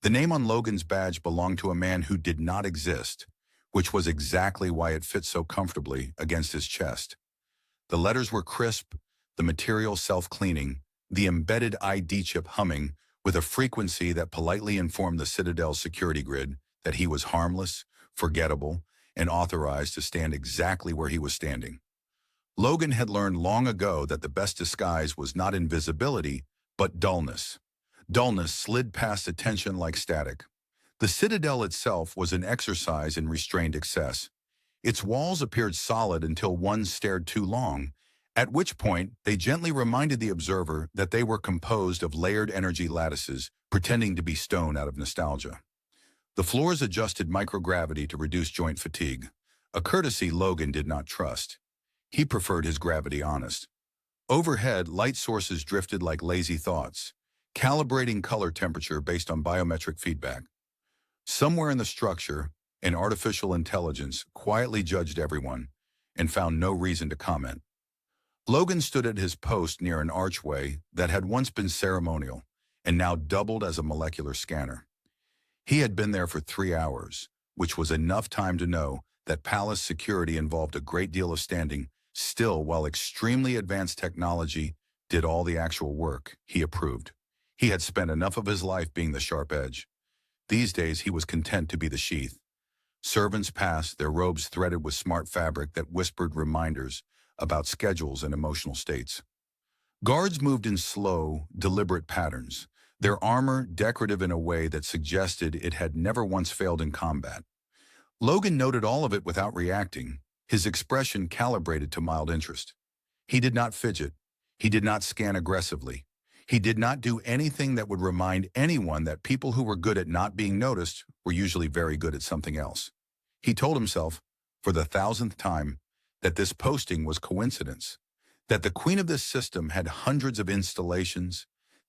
The name on Logan's badge belonged to a man who did not exist, which was exactly why it fit so comfortably against his chest. The letters were crisp, the material self-cleaning, the embedded ID chip humming with a frequency that politely informed the Citadel's security grid that he was harmless, forgettable, and authorized to stand exactly where he was standing. Logan had learned long ago that the best disguise was not invisibility, but dullness. Dullness slid past attention like static. The Citadel itself was an exercise in restrained excess. Its walls appeared solid until one stared too long, at which point they gently reminded the observer that they were composed of layered energy lattices, pretending to be stone out of nostalgia. The floors adjusted microgravity to reduce joint fatigue, a courtesy Logan did not trust. He preferred his gravity honest. Overhead, light sources drifted like lazy thoughts, calibrating color temperature based on biometric feedback. Somewhere in the structure, an artificial intelligence quietly judged everyone and found no reason to comment. Logan stood at his post near an archway that had once been ceremonial and now doubled as a molecular scanner. He had been there for 3 hours, which was enough time to know that palace security involved a great deal of standing still while extremely advanced technology did all the actual work. He approved. He had spent enough of his life being the sharp edge. These days he was content to be the sheath. Servants passed, their robes threaded with smart fabric that whispered reminders about schedules and emotional states. Guards moved in slow, deliberate patterns, their armor decorative in a way that suggested it had never once failed in combat. Logan noted all of it without reacting, his expression calibrated to mild interest. He did not fidget. He did not scan aggressively. He did not do anything that would remind anyone that people who were good at not being noticed were usually very good at something else. He told himself, for the 1000th time, that this posting was coincidence, that the queen of this system had hundreds of installations,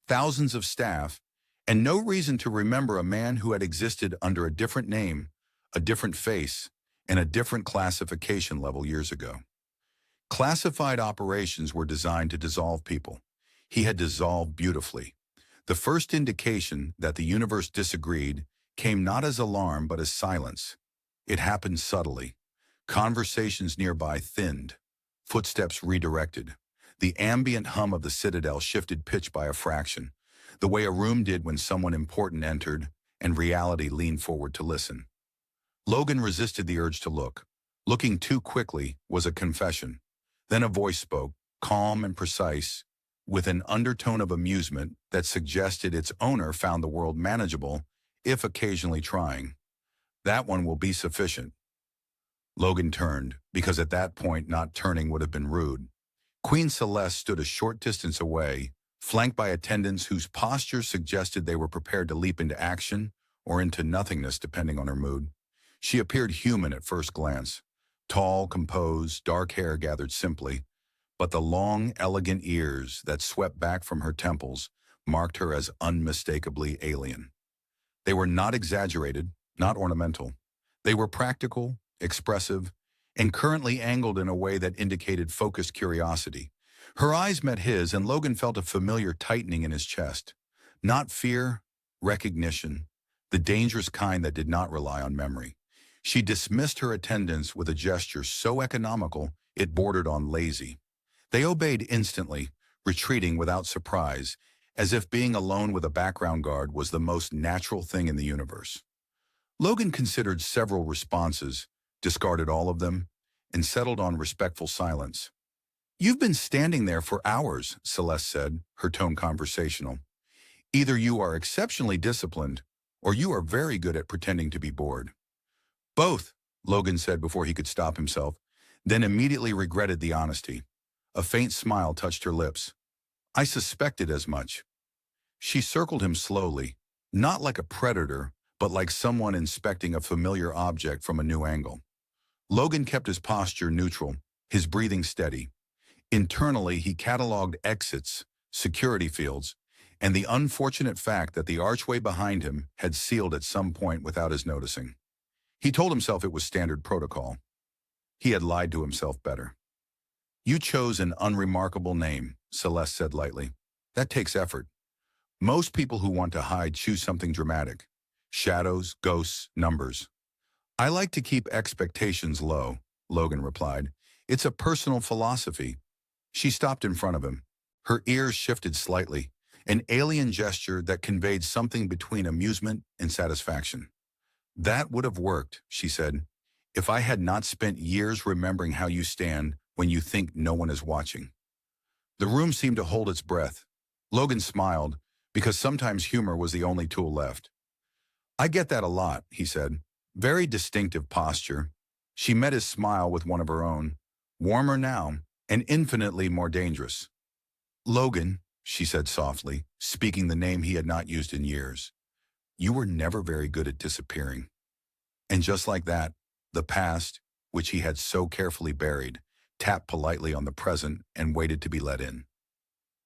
thousands of staff, and no reason to remember a man who had existed under a different name, a different face, and a different classification level years ago. Classified operations were designed to dissolve people. He had dissolved beautifully. The first indication that the universe disagreed came not as alarm but as silence. It happened subtly. Conversations nearby thinned, footsteps redirected. The ambient hum of the Citadel shifted pitch by a fraction, the way a room did when someone important entered and reality leaned forward to listen. Logan resisted the urge to look. Looking too quickly was a confession. Then a voice spoke, calm and precise, with an undertone of amusement that suggested its owner found the world manageable, if occasionally trying. That one will be sufficient. Logan turned, because at that point not turning would have been rude. Queen Celeste stood a short distance away, flanked by attendants whose postures suggested they were prepared to leap into action or into nothingness depending on her mood. She appeared human at first glance. Tall, composed, dark hair gathered simply, but the long, elegant ears that swept back from her temples marked her as unmistakably alien. They were not exaggerated, not ornamental. They were practical, expressive, and currently angled in a way that indicated focused curiosity. Her eyes met his, and Logan felt a familiar tightening in his chest. Not fear, recognition, the dangerous kind that did not rely on memory. She dismissed her attendants with a gesture so economical it bordered on lazy. They obeyed instantly, retreating without surprise, as if being alone with a background guard was the most natural thing in the universe. Logan considered several responses, discarded all of them, and settled on respectful silence. "You've been standing there for hours," Celeste said, her tone conversational. "Either you are exceptionally disciplined, or you are very good at pretending to be bored." "Both," Logan said before he could stop himself, then immediately regretted the honesty. A faint smile touched her lips. "I suspected as much." She circled him slowly, not like a predator, but like someone inspecting a familiar object from a new angle. Logan kept his posture neutral, his breathing steady. Internally, he cataloged exits, security fields, and the unfortunate fact that the archway behind him had sealed at some point without his noticing. He told himself it was standard protocol. He had lied to himself better. "You chose an unremarkable name," Celeste said lightly. "That takes effort. Most people who want to hide choose something dramatic. Shadows, ghosts, numbers. I like to keep expectations low, Logan replied. It's a personal philosophy. She stopped in front of him. Her ears shifted slightly, an alien gesture that conveyed something between amusement and satisfaction. That would have worked, she said, if I had not spent years remembering how you stand when you think no one is watching. The room seemed to hold its breath. Logan smiled, because sometimes humor was the only tool left. I get that a lot, he said. Very distinctive posture. She met his smile with one of her own, warmer now, and infinitely more dangerous. Logan, she said softly, speaking the name he had not used in years. You were never very good at disappearing. And just like that, the past, which he had so carefully buried, tapped politely on the present and waited to be let in.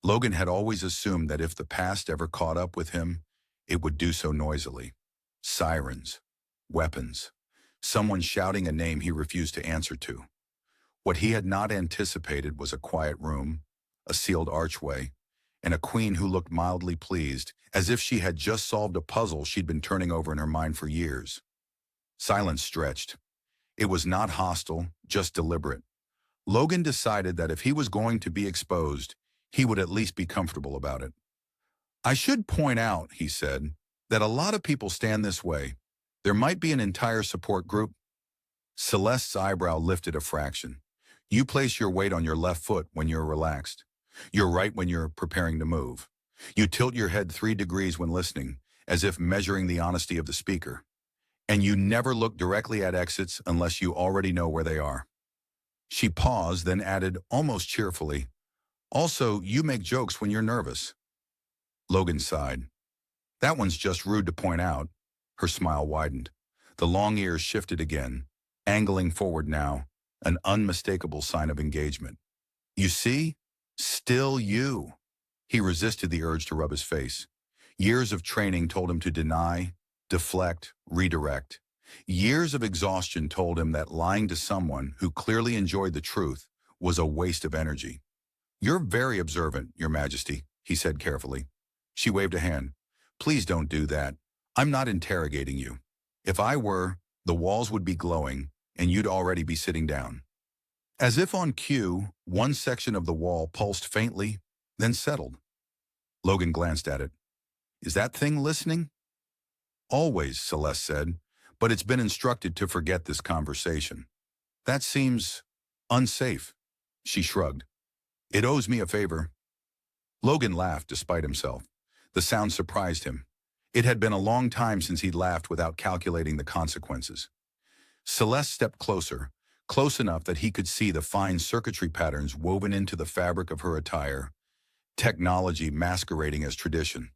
Logan had always assumed that if the past ever caught up with him, it would do so noisily. Sirens, weapons, someone shouting a name he refused to answer to. What he had not anticipated was a quiet room, a sealed archway, and a queen who looked mildly pleased, as if she had just solved a puzzle she'd been turning over in her mind for years. Silence stretched. It was not hostile, just deliberate. Logan decided that if he was going to be exposed, he would at least be comfortable about it. I should point out, he said, that a lot of people stand this way. There might be an entire support group. Celeste's eyebrow lifted a fraction. You place your weight on your left foot when you're relaxed. You're right when you're preparing to move. You tilt your head 3 degrees when listening, as if measuring the honesty of the speaker. And you never look directly at exits unless you already know where they are. She paused, then added, almost cheerfully, also, you make jokes when you're nervous. Logan sighed. That one's just rude to point out. Her smile widened. The long ears shifted again, angling forward now, an unmistakable sign of engagement. You see? Still you. He resisted the urge to rub his face. Years of training told him to deny, deflect, redirect. Years of exhaustion told him that lying to someone who clearly enjoyed the truth was a waste of energy. You're very observant, Your Majesty, he said carefully. She waved a hand. Please don't do that. I'm not interrogating you. If I were, the walls would be glowing, and you'd already be sitting down. As if on cue, one section of the wall pulsed faintly, then settled. Logan glanced at it. Is that thing listening? Always, Celeste said, but it's been instructed to forget this conversation. That seems unsafe. She shrugged. It owes me a favor. Logan laughed despite himself. The sound surprised him. It had been a long time since he'd laughed without calculating the consequences. Celeste stepped closer, close enough that he could see the fine circuitry patterns woven into the fabric of her attire, technology masquerading as tradition.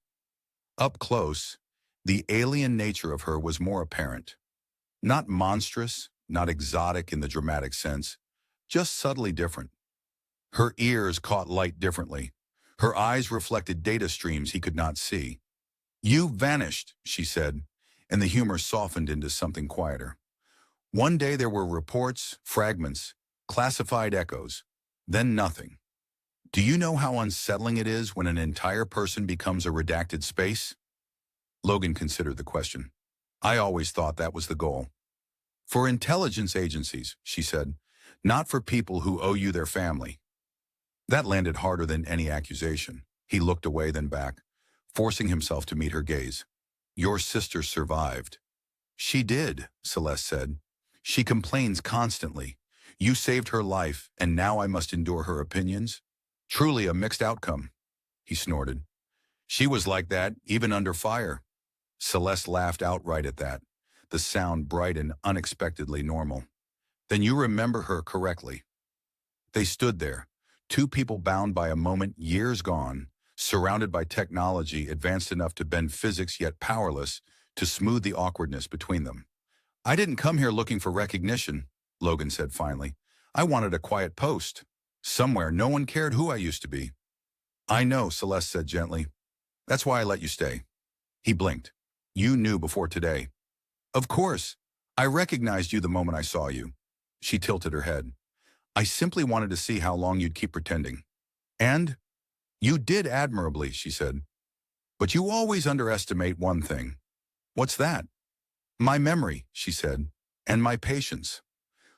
Up close, the alien nature of her was more apparent. Not monstrous, not exotic in the dramatic sense, just subtly different. Her ears caught light differently. Her eyes reflected data streams he could not see. You vanished, she said, and the humor softened into something quieter. One day there were reports, fragments, classified echoes, then nothing. Do you know how unsettling it is when an entire person becomes a redacted space? Logan considered the question. I always thought that was the goal. For intelligence agencies, she said, not for people who owe you their family. That landed harder than any accusation. He looked away, then back, forcing himself to meet her gaze. Your sister survived. She did, Celeste said. She complains constantly. You saved her life, and now I must endure her opinions? Truly a mixed outcome, he snorted. She was like that, even under fire. Celeste laughed outright at that, the sound bright and unexpectedly normal. Then you remember her correctly. They stood there, two people bound by a moment years gone, surrounded by technology advanced enough to bend physics yet powerless to smooth the awkwardness between them. I didn't come here looking for recognition, Logan said finally. I wanted a quiet post. Somewhere no one cared who I used to be. I know, Celeste said gently. That's why I let you stay. He blinked. You knew before today. Of course. I recognized you the moment I saw you. She tilted her head. I simply wanted to see how long you'd keep pretending. And? You did admirably, she said. But you always underestimate one thing. What's that? My memory, she said, and my patience.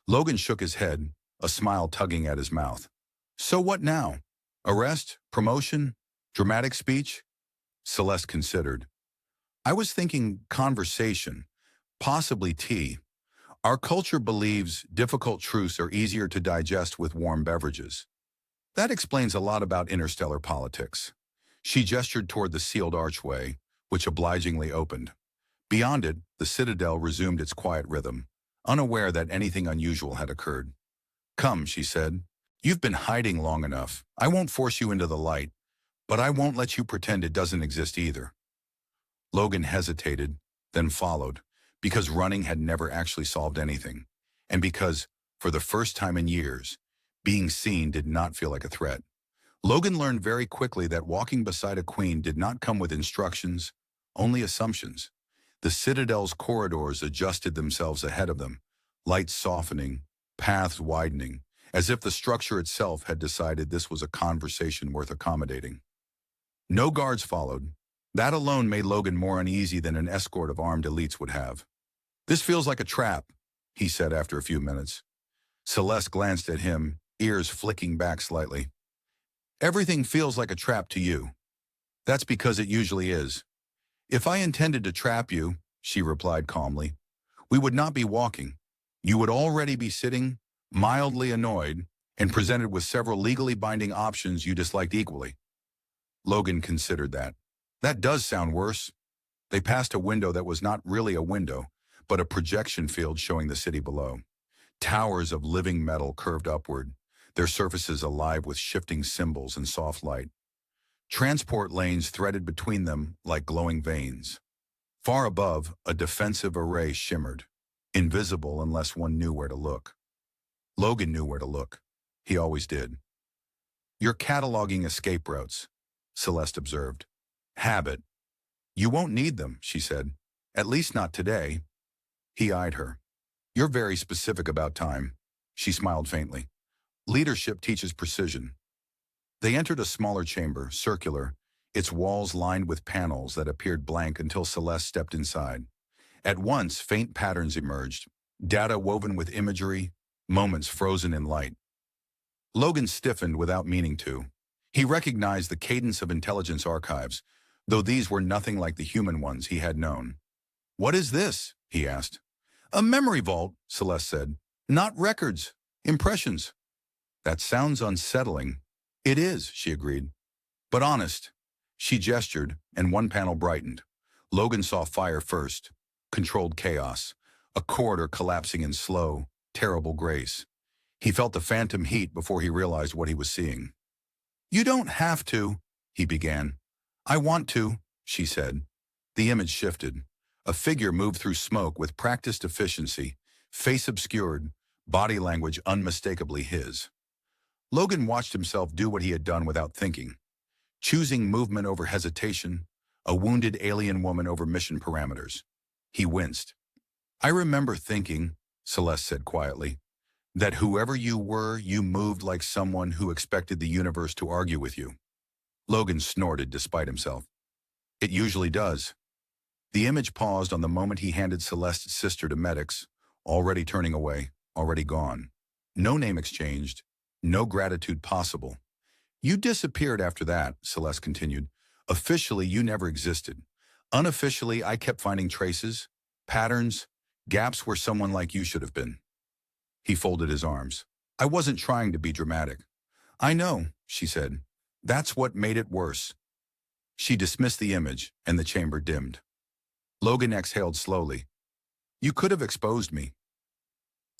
Logan shook his head, a smile tugging at his mouth. So what now? Arrest? Promotion? Dramatic speech? Celeste considered. I was thinking conversation, possibly tea. Our culture believes difficult truths are easier to digest with warm beverages. That explains a lot about interstellar politics. She gestured toward the sealed archway, which obligingly opened. Beyond it, the Citadel resumed its quiet rhythm, unaware that anything unusual had occurred. Come, she said. You've been hiding long enough. I won't force you into the light, but I won't let you pretend it doesn't exist either. Logan hesitated, then followed, because running had never actually solved anything, and because, for the first time in years, being seen did not feel like a threat. Logan learned very quickly that walking beside a queen did not come with instructions, only assumptions. The Citadel's corridors adjusted themselves ahead of them, lights softening, paths widening, as if the structure itself had decided this was a conversation worth accommodating. No guards followed. That alone made Logan more uneasy than an escort of armed elites would have. This feels like a trap, he said after a few minutes. Celeste glanced at him, ears flicking back slightly. Everything feels like a trap to you. That's because it usually is. If I intended to trap you, she replied calmly, we would not be walking. You would already be sitting, mildly annoyed, and presented with several legally binding options you disliked equally. Logan considered that. That does sound worse. They passed a window that was not really a window, but a projection field showing the city below. Towers of living metal curved upward, their surfaces alive with shifting symbols and soft light. Transport lanes threaded between them like glowing veins. Far above, a defensive array shimmered, invisible unless one knew where to look. Logan knew where to look. He always did. You're cataloging escape routes, Celeste observed. Habit. You won't need them, she said. At least not today. He eyed her. You're very specific about time. She smiled faintly. Leadership teaches precision. They entered a smaller chamber, circular, its walls lined with panels that appeared blank until Celeste stepped inside. At once, faint patterns emerged, data woven with imagery, moments frozen in light. Logan stiffened without meaning to. He recognized the cadence of intelligence archives, though these were nothing like the human ones he had known. What is this? He asked. A memory vault, Celeste said. Not records, impressions. That sounds unsettling. It is, she agreed. But honest. She gestured, and one panel brightened. Logan saw fire first, controlled chaos, a corridor collapsing in slow, terrible grace. He felt the phantom heat before he realized what he was seeing. You don't have to, he began. I want to, she said. The image shifted. A figure moved through smoke with practiced efficiency, face obscured, body language unmistakably his. Logan watched himself do what he had done without thinking, choosing movement over hesitation, a wounded alien woman over mission parameters. He winced. I remember thinking, Celeste said quietly, that whoever you were, you moved like someone who expected the universe to argue with you. Logan snorted despite himself. It usually does. The image paused on the moment he handed Celeste's sister to medics, already turning away, already gone. No name exchanged, no gratitude possible. You disappeared after that, Celeste continued. Officially, you never existed. Unofficially, I kept finding traces, patterns, gaps where someone like you should have been. He folded his arms. I wasn't trying to be dramatic. I know, she said. That's what made it worse. She dismissed the image, and the chamber dimmed. Logan exhaled slowly. You could have exposed me.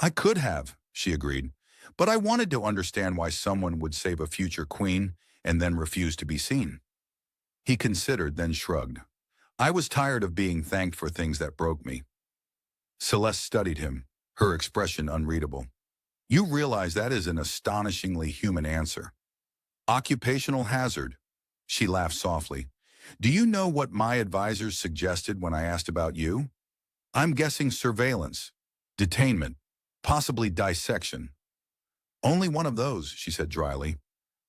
I could have, she agreed, but I wanted to understand why someone would save a future queen and then refuse to be seen. He considered, then shrugged. I was tired of being thanked for things that broke me. Celeste studied him, her expression unreadable. You realize that is an astonishingly human answer. Occupational hazard. She laughed softly. Do you know what my advisors suggested when I asked about you? I'm guessing surveillance, detainment, possibly dissection. Only one of those, she said dryly.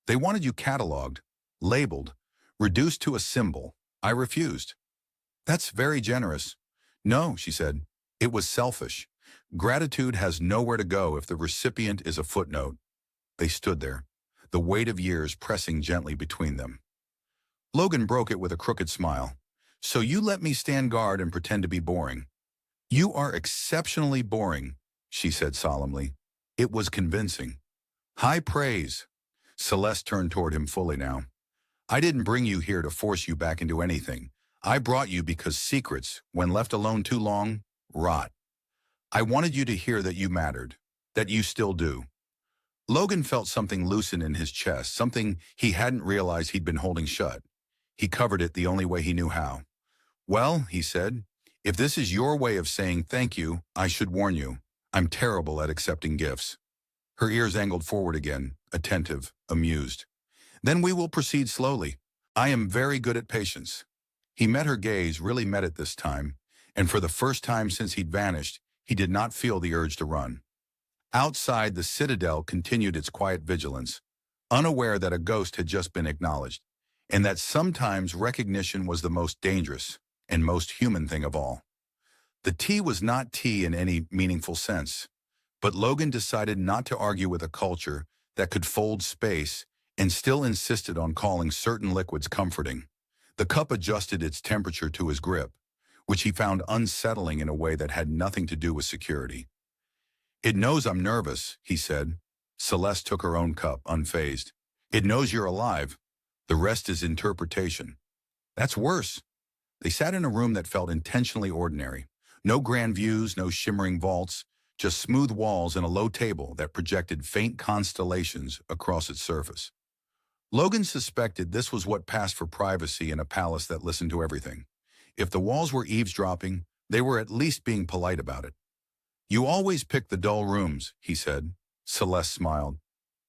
They wanted you cataloged, labeled, reduced to a symbol. I refused. That's very generous. No, she said. It was selfish. Gratitude has nowhere to go if the recipient is a footnote. They stood there, the weight of years pressing gently between them. Logan broke it with a crooked smile. So you let me stand guard and pretend to be boring. You are exceptionally boring, she said solemnly. It was convincing. High praise. Celeste turned toward him fully now. I didn't bring you here to force you back into anything. I brought you because secrets, when left alone too long, rot. I wanted you to hear that you mattered, that you still do. Logan felt something loosen in his chest, something he hadn't realized he'd been holding shut. He covered it the only way he knew how. Well, he said, if this is your way of saying thank you, I should warn you. I'm terrible at accepting gifts. Her ears angled forward again, attentive, amused. Then we will proceed slowly. I am very good at patience. He met her gaze, really met it this time, and for the first time since he'd vanished, he did not feel the urge to run. Outside, the Citadel continued its quiet vigilance, unaware that a ghost had just been acknowledged, and that sometimes recognition was the most dangerous and most human thing of all. The tea was not tea in any meaningful sense, but Logan decided not to argue with a culture that could fold space and still insisted on calling certain liquids comforting. The cup adjusted its temperature to his grip, which he found unsettling in a way that had nothing to do with security. It knows I'm nervous, he said. Celeste took her own cup, unfazed. It knows you're alive. The rest is interpretation. That's worse. They sat in a room that felt intentionally ordinary. No grand views, no shimmering vaults, just smooth walls and a low table that projected faint constellations across its surface. Logan suspected this was what passed for privacy in a palace that listened to everything. If the walls were eavesdropping, they were at least being polite about it. You always pick the dull rooms, he said. Celeste smiled.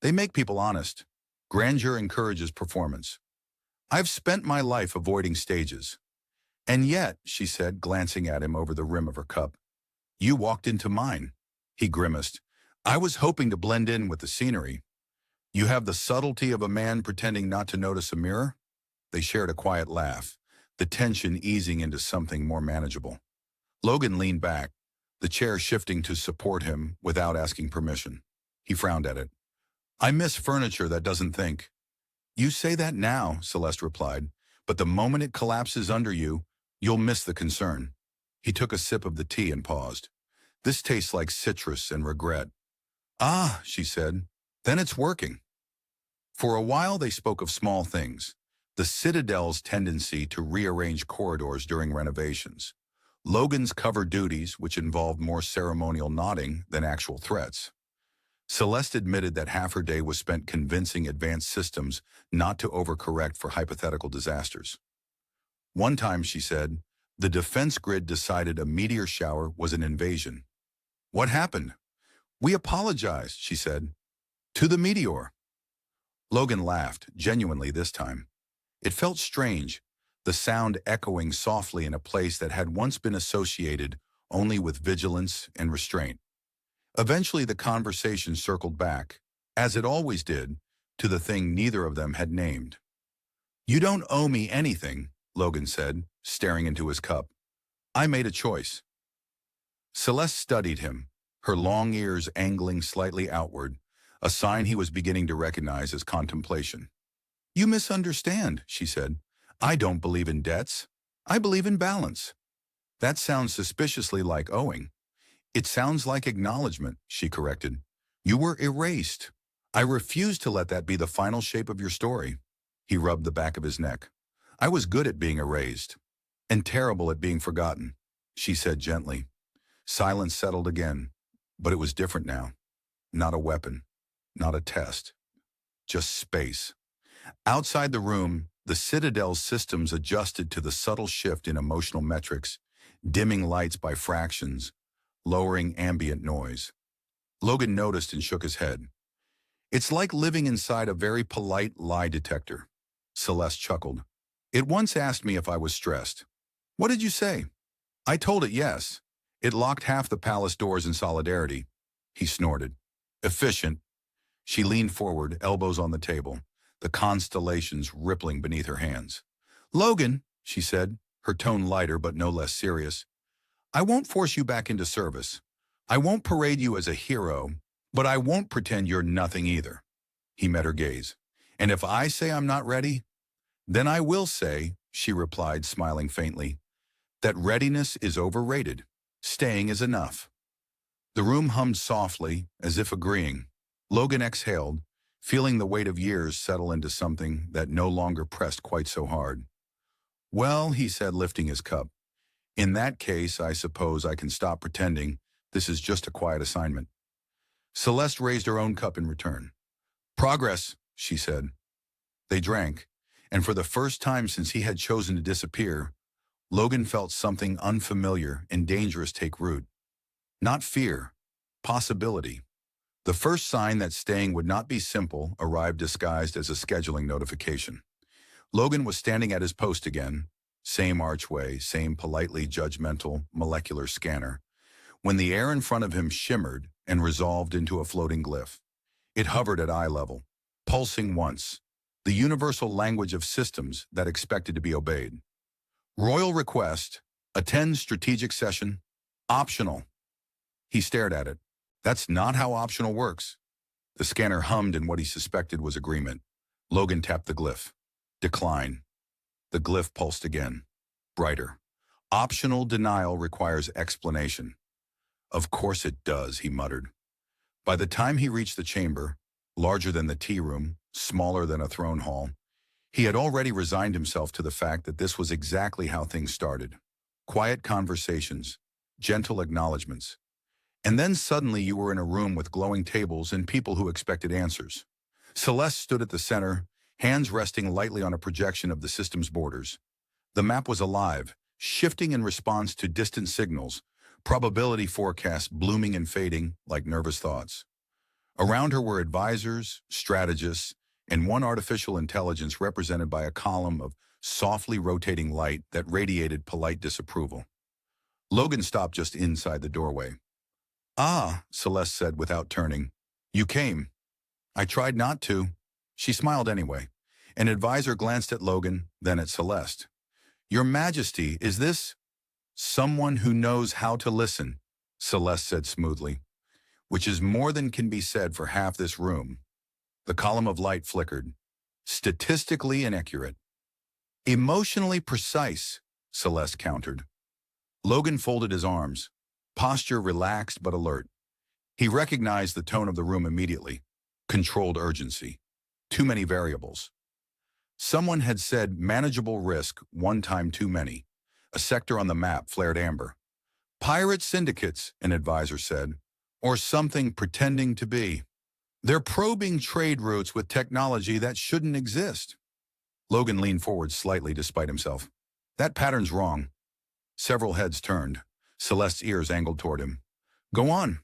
They make people honest. Grandeur encourages performance. I've spent my life avoiding stages. And yet, she said, glancing at him over the rim of her cup, you walked into mine. He grimaced. I was hoping to blend in with the scenery. You have the subtlety of a man pretending not to notice a mirror? They shared a quiet laugh, the tension easing into something more manageable. Logan leaned back, the chair shifting to support him without asking permission. He frowned at it. I miss furniture that doesn't think. You say that now, Celeste replied, but the moment it collapses under you, you'll miss the concern. He took a sip of the tea and paused. This tastes like citrus and regret. Ah, she said, then it's working. For a while they spoke of small things, the Citadel's tendency to rearrange corridors during renovations, Logan's cover duties, which involved more ceremonial nodding than actual threats. Celeste admitted that half her day was spent convincing advanced systems not to overcorrect for hypothetical disasters. One time, she said, the defense grid decided a meteor shower was an invasion. What happened? We apologized, she said. To the meteor. Logan laughed, genuinely this time. It felt strange, the sound echoing softly in a place that had once been associated only with vigilance and restraint. Eventually the conversation circled back, as it always did, to the thing neither of them had named. You don't owe me anything, Logan said, staring into his cup. I made a choice. Celeste studied him, her long ears angling slightly outward, a sign he was beginning to recognize as contemplation. You misunderstand, she said. I don't believe in debts. I believe in balance. That sounds suspiciously like owing. It sounds like acknowledgement, she corrected. You were erased. I refuse to let that be the final shape of your story. He rubbed the back of his neck. I was good at being erased, and terrible at being forgotten, she said gently. Silence settled again, but it was different now. Not a weapon, not a test, just space. Outside the room, the Citadel's systems adjusted to the subtle shift in emotional metrics, dimming lights by fractions, lowering ambient noise. Logan noticed and shook his head. It's like living inside a very polite lie detector. Celeste chuckled. It once asked me if I was stressed. What did you say? I told it yes. It locked half the palace doors in solidarity. He snorted. Efficient. She leaned forward, elbows on the table, the constellations rippling beneath her hands. Logan, she said, her tone lighter but no less serious, I won't force you back into service. I won't parade you as a hero, but I won't pretend you're nothing either. He met her gaze. And if I say I'm not ready, then I will say, she replied, smiling faintly, that readiness is overrated. Staying is enough. The room hummed softly, as if agreeing. Logan exhaled, feeling the weight of years settle into something that no longer pressed quite so hard. Well, he said, lifting his cup, in that case, I suppose I can stop pretending this is just a quiet assignment. Celeste raised her own cup in return. Progress, she said. They drank, and for the first time since he had chosen to disappear, Logan felt something unfamiliar and dangerous take root. Not fear, possibility. The first sign that staying would not be simple arrived disguised as a scheduling notification. Logan was standing at his post again, same archway, same politely judgmental molecular scanner, when the air in front of him shimmered and resolved into a floating glyph. It hovered at eye level, pulsing once, the universal language of systems that expected to be obeyed. Royal request, attend strategic session, optional. He stared at it. That's not how optional works. The scanner hummed in what he suspected was agreement. Logan tapped the glyph. Decline. The glyph pulsed again, brighter. Optional denial requires explanation. Of course it does, he muttered. By the time he reached the chamber, larger than the tea room, smaller than a throne hall, he had already resigned himself to the fact that this was exactly how things started. Quiet conversations, gentle acknowledgments. And then suddenly you were in a room with glowing tables and people who expected answers. Celeste stood at the center, hands resting lightly on a projection of the system's borders. The map was alive, shifting in response to distant signals, probability forecasts blooming and fading like nervous thoughts. Around her were advisors, strategists, and one artificial intelligence represented by a column of softly rotating light that radiated polite disapproval. Logan stopped just inside the doorway. Ah, Celeste said without turning. You came. I tried not to. She smiled anyway. An advisor glanced at Logan, then at Celeste. Your Majesty, is this? Someone who knows how to listen, Celeste said smoothly, which is more than can be said for half this room. The column of light flickered. Statistically inaccurate. Emotionally precise, Celeste countered. Logan folded his arms, posture relaxed but alert. He recognized the tone of the room immediately. Controlled urgency. Too many variables. Someone had said manageable risk, one time too many. A sector on the map flared amber. Pirate syndicates, an advisor said, or something pretending to be. They're probing trade routes with technology that shouldn't exist. Logan leaned forward slightly despite himself. That pattern's wrong. Several heads turned. Celeste's ears angled toward him. Go on.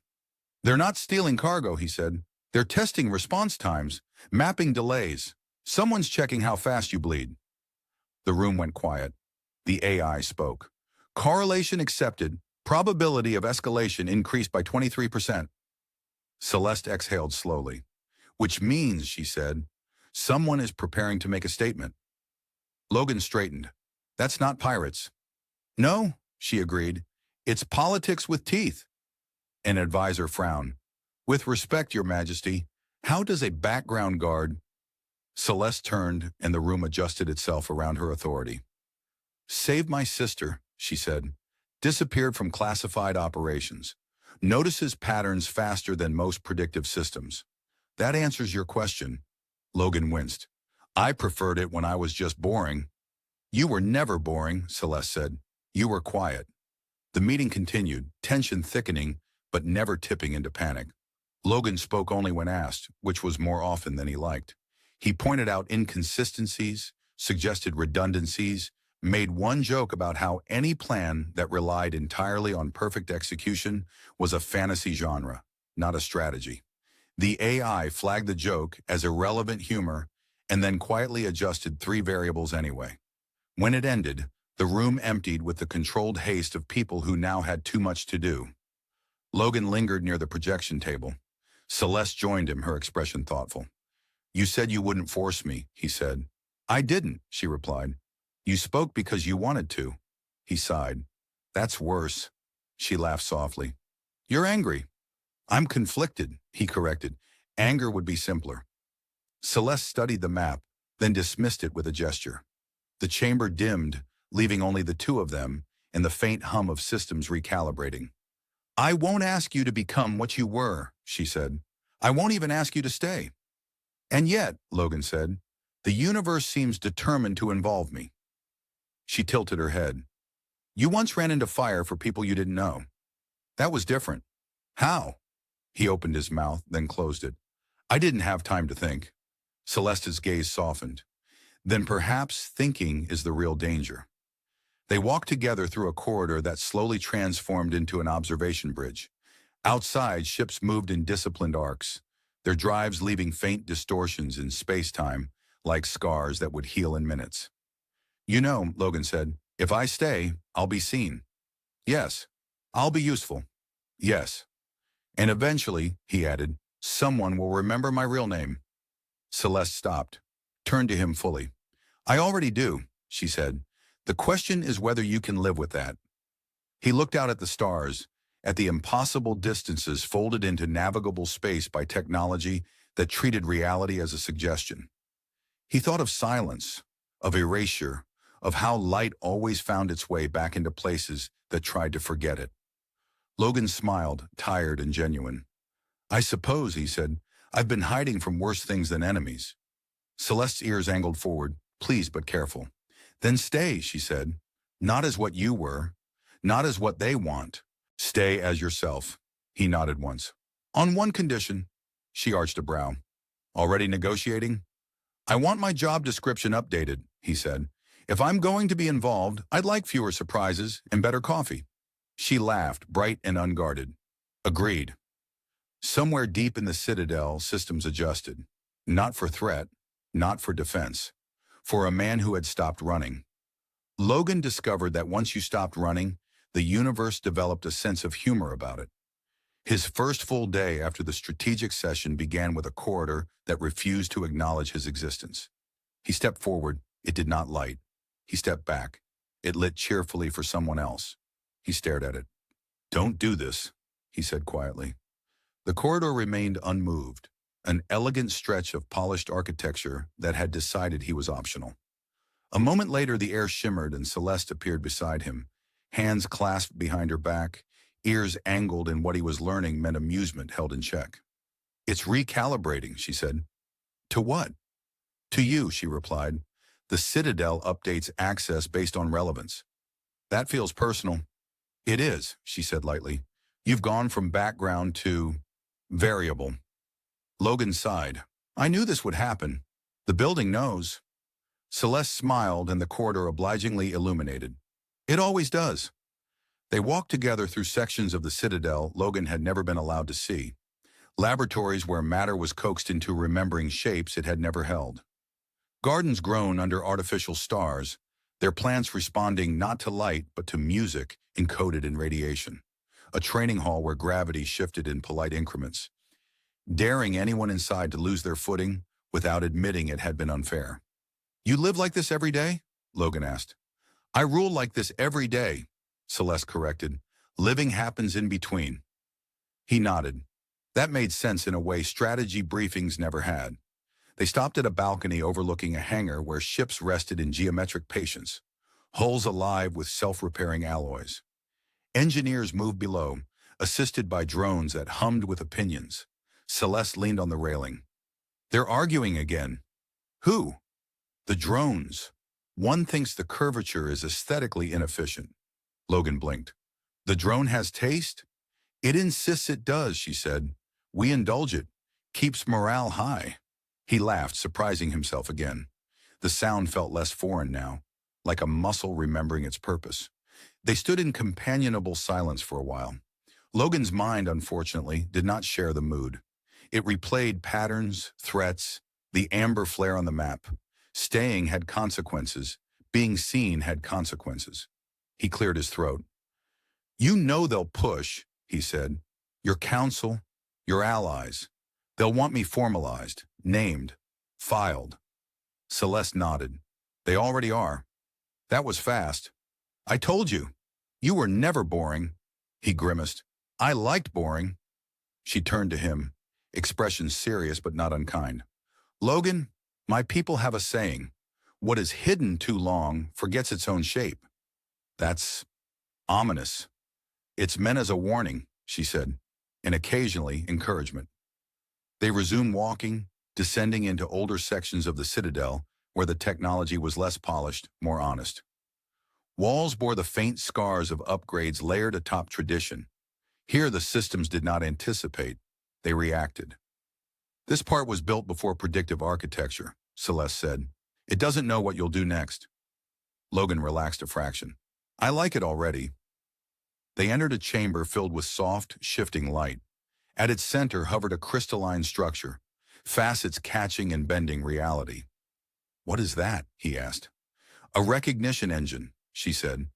They're not stealing cargo, he said. They're testing response times, mapping delays. Someone's checking how fast you bleed. The room went quiet. The AI spoke. Correlation accepted. Probability of escalation increased by 23%. Celeste exhaled slowly. Which means, she said, someone is preparing to make a statement. Logan straightened. That's not pirates. No, she agreed. It's politics with teeth. An advisor frowned. With respect, Your Majesty, how does a background guard... Celeste turned, and the room adjusted itself around her authority. Save my sister, she said. Disappeared from classified operations. Notices patterns faster than most predictive systems. That answers your question. Logan winced. I preferred it when I was just boring. You were never boring, Celeste said. You were quiet. The meeting continued, tension thickening, but never tipping into panic. Logan spoke only when asked, which was more often than he liked. He pointed out inconsistencies, suggested redundancies, made one joke about how any plan that relied entirely on perfect execution was a fantasy genre, not a strategy. The AI flagged the joke as irrelevant humor and then quietly adjusted 3 variables anyway. When it ended, the room emptied with the controlled haste of people who now had too much to do. Logan lingered near the projection table. Celeste joined him, her expression thoughtful. You said you wouldn't force me, he said. I didn't, she replied. You spoke because you wanted to. He sighed. That's worse. she laughed softly. You're angry. I'm conflicted, he corrected. Anger would be simpler. Celeste studied the map, then dismissed it with a gesture. The chamber dimmed, leaving only the two of them and the faint hum of systems recalibrating. I won't ask you to become what you were, she said. I won't even ask you to stay. And yet, Logan said, the universe seems determined to involve me. She tilted her head. You once ran into fire for people you didn't know. That was different. How? He opened his mouth, then closed it. I didn't have time to think. Celeste's gaze softened. Then perhaps thinking is the real danger. They walked together through a corridor that slowly transformed into an observation bridge. Outside, ships moved in disciplined arcs, their drives leaving faint distortions in space-time, like scars that would heal in minutes. You know, Logan said, if I stay, I'll be seen. Yes. I'll be useful. Yes. And eventually, he added, someone will remember my real name. Celeste stopped, turned to him fully. I already do, she said. The question is whether you can live with that. He looked out at the stars, at the impossible distances folded into navigable space by technology that treated reality as a suggestion. He thought of silence, of erasure, of how light always found its way back into places that tried to forget it. Logan smiled, tired and genuine. I suppose, he said, I've been hiding from worse things than enemies. Celeste's ears angled forward. Please, but careful. Then stay, she said. Not as what you were. Not as what they want. Stay as yourself. He nodded once. On one condition. She arched a brow. Already negotiating? I want my job description updated, he said. If I'm going to be involved, I'd like fewer surprises and better coffee. She laughed, bright and unguarded. Agreed. Somewhere deep in the Citadel, systems adjusted. Not for threat, not for defense. For a man who had stopped running. Logan discovered that once you stopped running, the universe developed a sense of humor about it. His first full day after the strategic session began with a corridor that refused to acknowledge his existence. He stepped forward. It did not light. He stepped back. It lit cheerfully for someone else. He stared at it. Don't do this, he said quietly. The corridor remained unmoved, an elegant stretch of polished architecture that had decided he was optional. A moment later, the air shimmered and Celeste appeared beside him, hands clasped behind her back, ears angled in what he was learning meant amusement held in check. It's recalibrating, she said. To what? To you, she replied. The Citadel updates access based on relevance. That feels personal. It is, she said lightly. You've gone from background to variable. Logan sighed. I knew this would happen. The building knows. Celeste smiled and the corridor obligingly illuminated. It always does. They walked together through sections of the Citadel Logan had never been allowed to see. Laboratories where matter was coaxed into remembering shapes it had never held. Gardens grown under artificial stars, their plants responding not to light but to music encoded in radiation. A training hall where gravity shifted in polite increments, daring anyone inside to lose their footing without admitting it had been unfair. You live like this every day? Logan asked. I rule like this every day, Celeste corrected. Living happens in between. He nodded. That made sense in a way strategy briefings never had. They stopped at a balcony overlooking a hangar where ships rested in geometric patience, hulls alive with self-repairing alloys. Engineers moved below, assisted by drones that hummed with opinions. Celeste leaned on the railing. They're arguing again. Who? The drones. One thinks the curvature is aesthetically inefficient. Logan blinked. The drone has taste? It insists it does, she said. We indulge it. Keeps morale high. He laughed, surprising himself again. The sound felt less foreign now, like a muscle remembering its purpose. They stood in companionable silence for a while. Logan's mind, unfortunately, did not share the mood. It replayed patterns, threats, the amber flare on the map. Staying had consequences. Being seen had consequences. He cleared his throat. You know they'll push, he said. Your council, your allies. They'll want me formalized, named, filed. Celeste nodded. They already are. That was fast. I told you. You were never boring. He grimaced. I liked boring. She turned to him, expression serious but not unkind. Logan, my people have a saying. What is hidden too long forgets its own shape. That's ominous. It's meant as a warning, she said, and occasionally encouragement. They resumed walking, descending into older sections of the Citadel where the technology was less polished, more honest. Walls bore the faint scars of upgrades layered atop tradition. Here the systems did not anticipate, they reacted. This part was built before predictive architecture, Celeste said. It doesn't know what you'll do next. Logan relaxed a fraction. I like it already. They entered a chamber filled with soft, shifting light. At its center hovered a crystalline structure, facets catching and bending reality. What is that? He asked. A recognition engine, she said.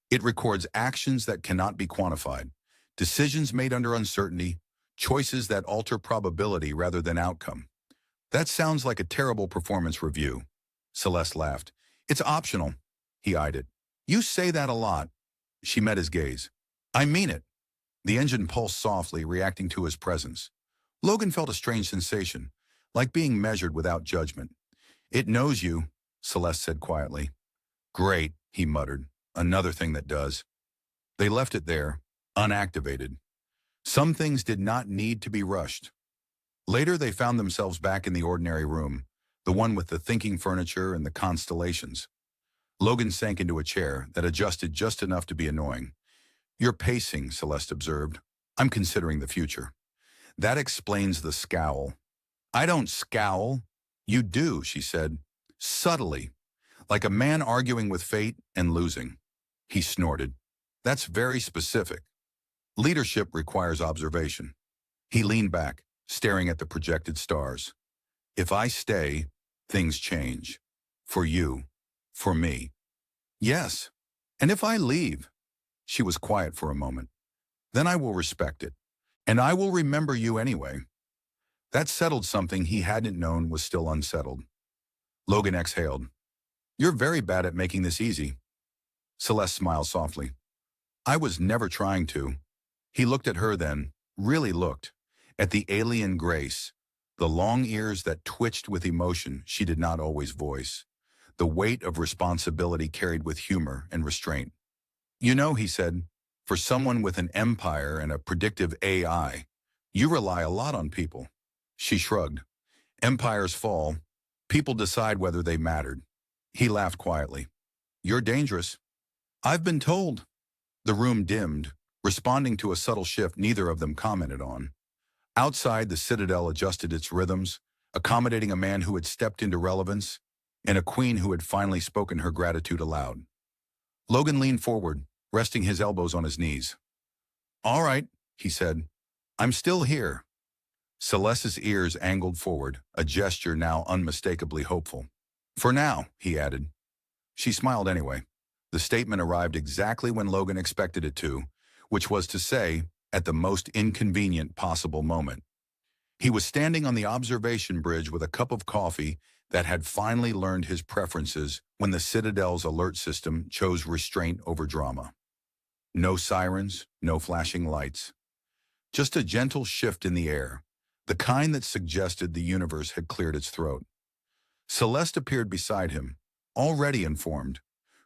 It records actions that cannot be quantified, decisions made under uncertainty, choices that alter probability rather than outcome. That sounds like a terrible performance review. Celeste laughed. It's optional. He eyed it. You say that a lot. She met his gaze. I mean it. The engine pulsed softly, reacting to his presence. Logan felt a strange sensation, like being measured without judgment. It knows you, Celeste said quietly. Great, he muttered. Another thing that does. They left it there, unactivated. Some things did not need to be rushed. Later, they found themselves back in the ordinary room, the one with the thinking furniture and the constellations. Logan sank into a chair that adjusted just enough to be annoying. You're pacing, Celeste observed. I'm considering the future. That explains the scowl. I don't scowl. You do, she said, subtly, like a man arguing with fate and losing. He snorted. That's very specific. Leadership requires observation. He leaned back, staring at the projected stars. If I stay, things change. For you. For me. Yes. And if I leave? She was quiet for a moment. Then I will respect it. And I will remember you anyway. That settled something he hadn't known was still unsettled. Logan exhaled. You're very bad at making this easy. Celeste smiled softly. I was never trying to. He looked at her then, really looked, at the alien grace, the long ears that twitched with emotion she did not always voice, the weight of responsibility carried with humor and restraint. You know, he said, for someone with an empire and a predictive AI, you rely a lot on people. She shrugged. Empires fall. People decide whether they mattered. He laughed quietly. You're dangerous. I've been told. The room dimmed, responding to a subtle shift neither of them commented on. Outside, the Citadel adjusted its rhythms, accommodating a man who had stepped into relevance and a queen who had finally spoken her gratitude aloud. Logan leaned forward, resting his elbows on his knees. All right, he said. I'm still here. Celeste's ears angled forward, a gesture now unmistakably hopeful. For now, he added. She smiled anyway. The statement arrived exactly when Logan expected it to, which was to say, at the most inconvenient possible moment. He was standing on the observation bridge with a cup of coffee that had finally learned his preferences when the Citadel's alert system chose restraint over drama. No sirens, no flashing lights. Just a gentle shift in the air, the kind that suggested the universe had cleared its throat. Celeste appeared beside him, already informed,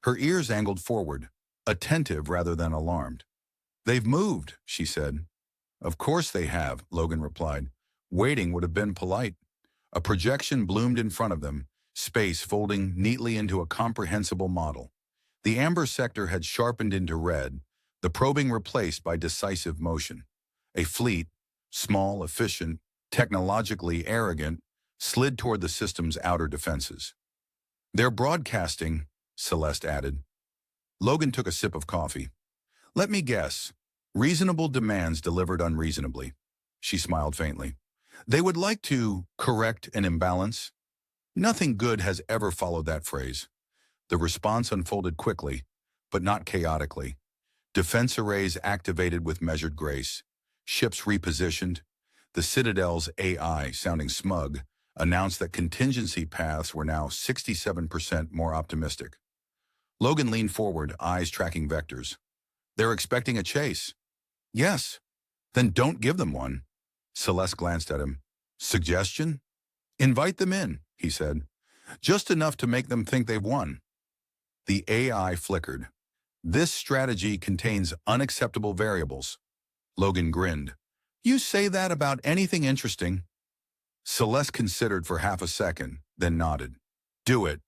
her ears angled forward, attentive rather than alarmed. They've moved, she said. Of course they have, Logan replied. Waiting would have been polite. A projection bloomed in front of them, space folding neatly into a comprehensible model. The amber sector had sharpened into red, the probing replaced by decisive motion. A fleet, small, efficient, technologically arrogant, slid toward the system's outer defenses. They're broadcasting, Celeste added. Logan took a sip of coffee. Let me guess. Reasonable demands delivered unreasonably. She smiled faintly. They would like to correct an imbalance. Nothing good has ever followed that phrase. The response unfolded quickly, but not chaotically. Defense arrays activated with measured grace. Ships repositioned. The Citadel's AI, sounding smug, announced that contingency paths were now 67% more optimistic. Logan leaned forward, eyes tracking vectors. They're expecting a chase. Yes. Then don't give them one. Celeste glanced at him. Suggestion? Invite them in, he said. Just enough to make them think they've won. The AI flickered. This strategy contains unacceptable variables. Logan grinned. You say that about anything interesting? Celeste considered for half a second, then nodded. Do it.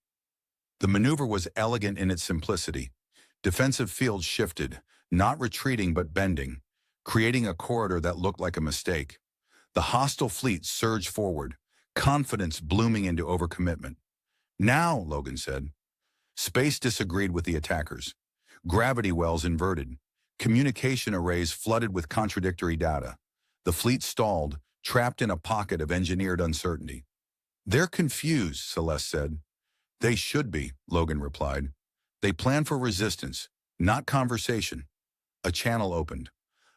The maneuver was elegant in its simplicity. Defensive fields shifted, not retreating but bending, creating a corridor that looked like a mistake. The hostile fleet surged forward, confidence blooming into overcommitment. Now, Logan said. Space disagreed with the attackers. Gravity wells inverted. Communication arrays flooded with contradictory data. The fleet stalled, trapped in a pocket of engineered uncertainty. They're confused, Celeste said. They should be, Logan replied. They plan for resistance, not conversation. A channel opened.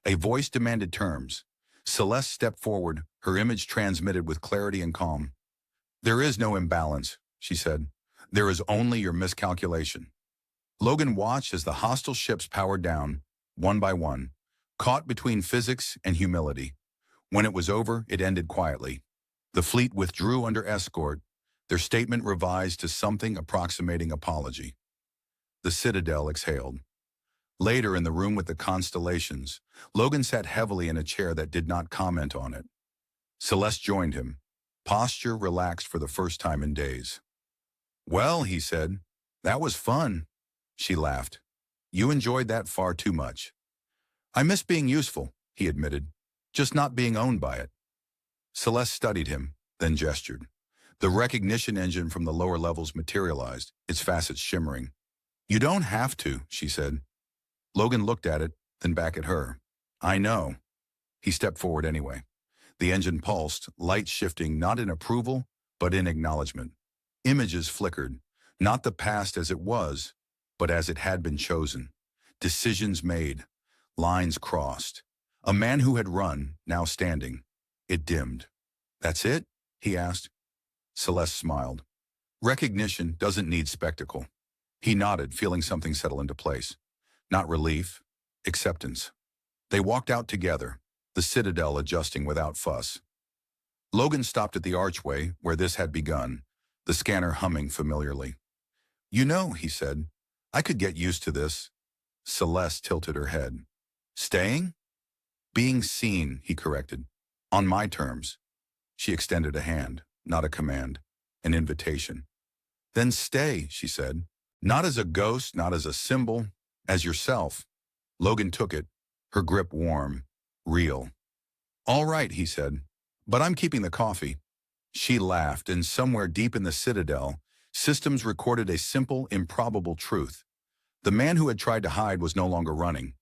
A voice demanded terms. Celeste stepped forward, her image transmitted with clarity and calm. There is no imbalance, she said. There is only your miscalculation. Logan watched as the hostile ships powered down, one by one, caught between physics and humility. When it was over, it ended quietly. The fleet withdrew under escort, their statement revised to something approximating apology. The Citadel exhaled. Later, in the room with the constellations, Logan sat heavily in a chair that did not comment on it. Celeste joined him, posture relaxed for the first time in days. Well, he said, that was fun. She laughed. You enjoyed that far too much. I miss being useful, he admitted, just not being owned by it. Celeste studied him, then gestured. The recognition engine from the lower levels materialized, its facets shimmering. You don't have to, she said. Logan looked at it, then back at her. I know. He stepped forward anyway. The engine pulsed, light shifting not in approval, but in acknowledgement. Images flickered, not the past as it was, but as it had been chosen. Decisions made, lines crossed. A man who had run, now standing. It dimmed. That's it? He asked. Celeste smiled. Recognition doesn't need spectacle. He nodded, feeling something settle into place. Not relief, acceptance. They walked out together, the Citadel adjusting without fuss. Logan stopped at the archway where this had begun, the scanner humming familiarly. You know, he said, I could get used to this. Celeste tilted her head. Staying? Being seen, he corrected. On my terms. She extended a hand, not a command, an invitation. Then stay, she said. Not as a ghost, not as a symbol, as yourself. Logan took it, her grip warm, real. All right, he said, but I'm keeping the coffee. She laughed, and somewhere deep in the Citadel, systems recorded a simple, improbable truth. The man who had tried to hide was no longer running.